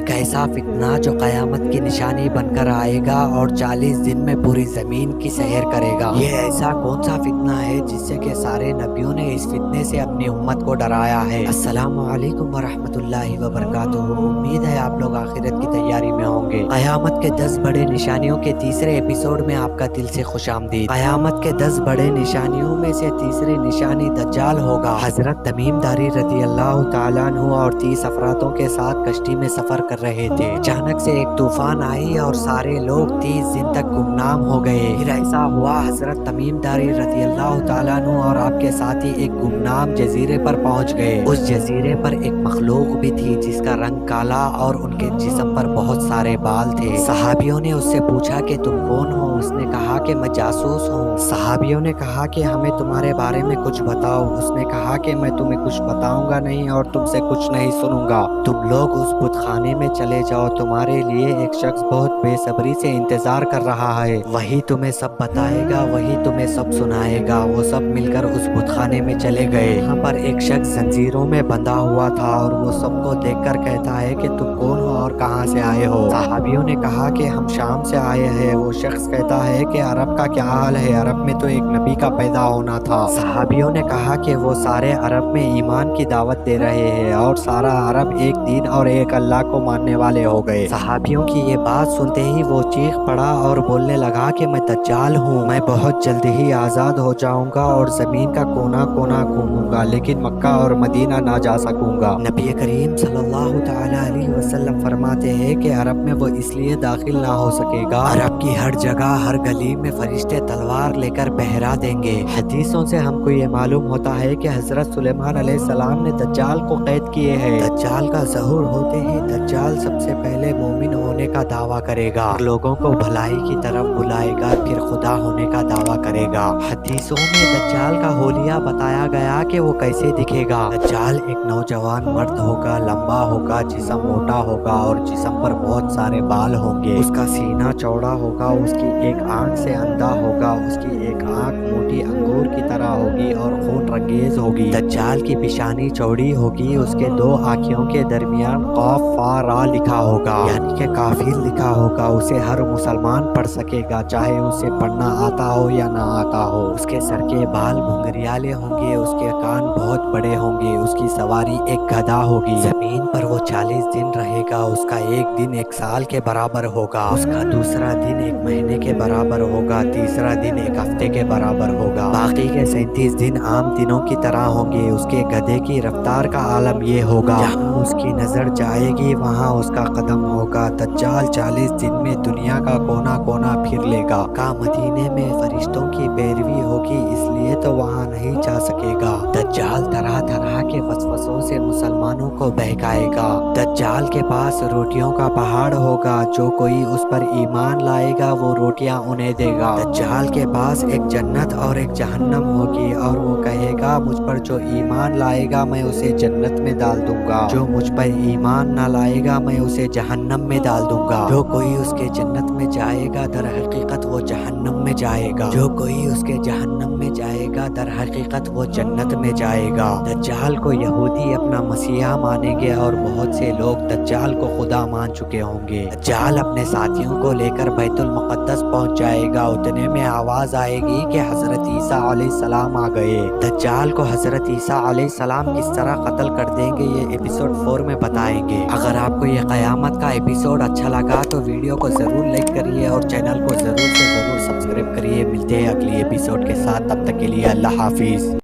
ایک ایسا فتنہ جو قیامت کی نشانی بن کر آئے گا اور 40 دن میں پوری زمین کی سیر کرے گا۔ یہ ایسا کون سا فتنہ ہے جس سے کہ سارے نبیوں نے اس فتنے سے اپنی امت کو ڈرایا ہے؟ السلام علیکم ورحمۃ اللہ وبرکاتہ۔ امید ہے آپ لوگ آخرت کی تیاری میں ہوں گے۔ قیامت کے 10 بڑے نشانیوں کے تیسرے ایپیسوڈ میں آپ کا دل سے خوش آمدید۔ قیامت کے 10 بڑے نشانیوں میں سے تیسری نشانی دجال ہوگا۔ حضرت تمیم داری رضی اللہ تعالیٰ عنہ اور 30 افرادوں کے ساتھ کشتی میں سفر کر رہے تھے۔ اچانک سے ایک طوفان آئی اور سارے لوگ 30 دن تک گمنام ہو گئے۔ پھر ایسا ہوا حضرت تمیم داری رضی اللہ تعالیٰ عنہ اور آپ کے ساتھی ایک گمنام جزیرے پر پہنچ گئے۔ اس جزیرے پر ایک مخلوق بھی تھی جس کا رنگ کالا اور ان کے جسم پر بہت سارے بال تھے۔ صحابیوں نے اس سے پوچھا کہ تم کون ہو؟ اس نے کہا کہ میں جاسوس ہوں۔ صحابیوں نے کہا کہ ہمیں تمہارے بارے میں کچھ بتاؤ۔ اس نے کہا کہ میں تمہیں کچھ بتاؤں گا نہیں اور تم سے کچھ نہیں سنوں گا۔ تم لوگ اس بت خانے میں چلے جاؤ، تمہارے لیے ایک شخص بہت بے صبری سے انتظار کر رہا ہے، وہی تمہیں سب بتائے گا، وہی تمہیں سب سنائے گا۔ وہ سب مل کر اس بت خانے میں چلے گئے۔ یہاں پر ایک شخص زنجیروں میں بندھا ہوا تھا اور وہ سب کو دیکھ کر کہتا ہے کہ تم کون ہو اور کہاں سے آئے ہو؟ صحابیوں نے کہا کہ ہم شام سے آئے ہیں۔ وہ شخص کہتا ہے کہ عرب کا کیا حال ہے؟ عرب میں تو ایک نبی کا پیدا ہونا تھا۔ صحابیوں نے کہا کہ وہ سارے عرب میں ایمان کی دعوت دے رہے ہیں اور سارا عرب ایک دین اور ایک اللہ کو ماننے والے ہو گئے۔ صحابیوں کی یہ بات سنتے ہی وہ چیخ پڑا اور بولنے لگا کہ میں دجال ہوں، میں بہت جلد ہی آزاد ہو جاؤں گا اور زمین کا کونا کونا گھوموں گا، لیکن مکہ اور مدینہ نہ جا سکوں گا۔ نبی کریم صلی اللہ تعالیٰ علیہ وسلم فرماتے ہیں کہ عرب میں وہ اس لیے داخل نہ ہو سکے گا، عرب کی ہر جگہ ہر گلی میں فرشتے تلوار لے کر پہرا دیں گے۔ حدیثوں سے ہم کو یہ معلوم ہوتا ہے کہ حضرت سلیمان علیہ السلام نے دجال کو قید کیے ہیں۔ دجال کا ظہور ہوتے ہی دجال سب سے پہلے مومن ہونے کا دعویٰ کرے گا، لوگوں کو بھلائی کی طرف بلائے گا، پھر خدا ہونے کا دعویٰ کرے گا۔ حدیثوں میں دجال کا حلیہ بتایا گیا کہ وہ کیسے دکھے گا۔ دجال ایک نوجوان مرد ہوگا، لمبا ہوگا، جسم موٹا ہوگا اور جسم پر بہت سارے بال ہوں گے۔ اس کا سینہ چوڑا ہوگا، اس کی ایک آنکھ سے اندھا ہوگا، اس کی ایک آنکھ موٹی انگور کی طرح ہوگی اور خون رنگیز ہوگی۔ دجال کی پیشانی چوڑی ہوگی، اس کے 2 آنکھوں کے درمیان قاف فا را لکھا ہوگا، یعنی کہ کافر لکھا ہوگا۔ اسے ہر مسلمان پڑھ سکے گا، چاہے اسے پڑھنا آتا ہو یا نہ آتا ہو۔ اس کے سر کے بال گھنگریالے ہوں گے، اس کے کان بہت بڑے ہوں گے، اس کی سواری ایک گدھا ہوگی۔ زمین پر وہ 40 دن رہے گا، اس کا ایک دن 1 سال کے برابر ہوگا، اس کا دوسرا دن 1 مہینے کے برابر ہوگا، تیسرا دن 1 ہفتے کے برابر ہوگا، باقی کے 37 دن عام دنوں کی طرح ہوں گے۔ اس کے گدھے کی رفتار کا عالم یہ ہوگا، جہاں اس کی نظر جائے گی وہاں اس کا قدم ہوگا۔ دجال 40 دن میں دنیا کا کونا کونا پھر لے گا۔ کا مدینے میں فرشتوں کی پیروی ہوگی، اس لیے تو وہاں نہیں جا سکے گا۔ دجال طرح طرح کے وسوسوں سے مسلمانوں کو بہکائے گا۔ دجال کے پاس روٹیوں کا پہاڑ ہوگا، جو کوئی اس پر ایمان لائے گا وہ روٹیاں انہیں دے گا۔ دجال کے پاس ایک جنت اور ایک جہنم ہوگی اور وہ کہے گا مجھ پر جو ایمان لائے گا میں اسے جنت میں ڈال دوں گا، جو مجھ پر ایمان نہ لائے گا میں اسے جہنم میں ڈال دوں گا۔ جو کوئی اس کے جنت میں جائے گا در حقیقت وہ جہنم میں جائے گا، جو کوئی اس کے جہنم میں جائے گا در حقیقت وہ جنت میں جائے گا۔ دجال کو یہودی اپنا مسیحا مانیں گے اور بہت سے لوگ دجال کو خدا مان چکے ہوں گے۔ دجال اپنے ساتھیوں کو لے کر بیت المقدس پہنچ جائے گا، اتنے میں آواز آئے گی کہ حضرت عیسیٰ علیہ السلام آ گئے۔ دجال کو حضرت عیسیٰ علیہ السلام کس طرح قتل کر دیں گے یہ ایپیسوڈ 4 میں بتائیں گے۔ اگر آپ کو یہ قیامت کا ایپیسوڈ اچھا لگا تو ویڈیو کو ضرور لائک کریے اور چینل کو ضرور سے ضرور سبسکرائب کریے۔ ملتے ہیں اگلی ایپیسوڈ کے ساتھ، تب تک کے لیے اللہ حافظ۔